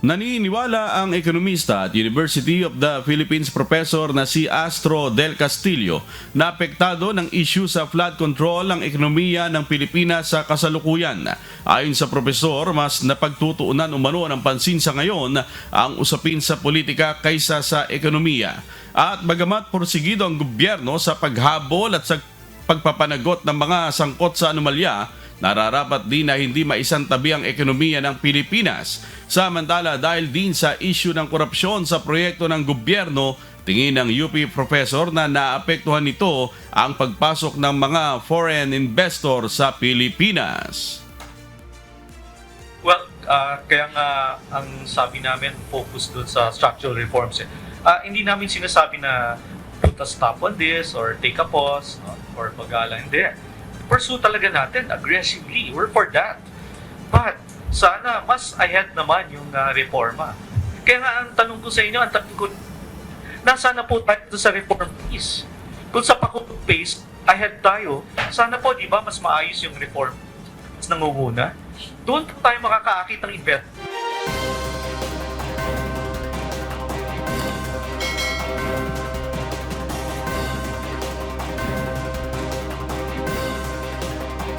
Naniniwala ang ekonomista at University of the Philippines professor na si Astro Del Castillo na apektado ng issue sa flood control ang ekonomiya ng Pilipinas sa kasalukuyan. Ayon sa profesor, mas napagtutuunan umano ng pansin sa ngayon ang usapin sa politika kaysa sa ekonomiya. At bagamat porsigido ang gobyerno sa paghabol at sa pagpapanagot ng mga sangkot sa anomalya, nararapat din na hindi maisantabi ang ekonomiya ng Pilipinas. Samantala, dahil din sa issue ng korupsyon sa proyekto ng gobyerno, tingin ng UP professor na naapektuhan nito ang pagpasok ng mga foreign investor sa Pilipinas. Well, kaya nga ang sabi namin, focus dun sa structural reforms. Hindi namin sinasabi na put a stop on this or take a pause or pag-ala. Hindi. Pursue talaga natin aggressively. We're for that. But sana mas ahead naman yung reforma. Kaya nga ang tanong ko sa inyo, ang tanong ko, nasaan na po tayo sa reform pace? Kung sa pakutong pace, ahead tayo, sana po, di ba, mas maayos yung reform mas nangunguna? Doon po tayo makakaakit ng investment.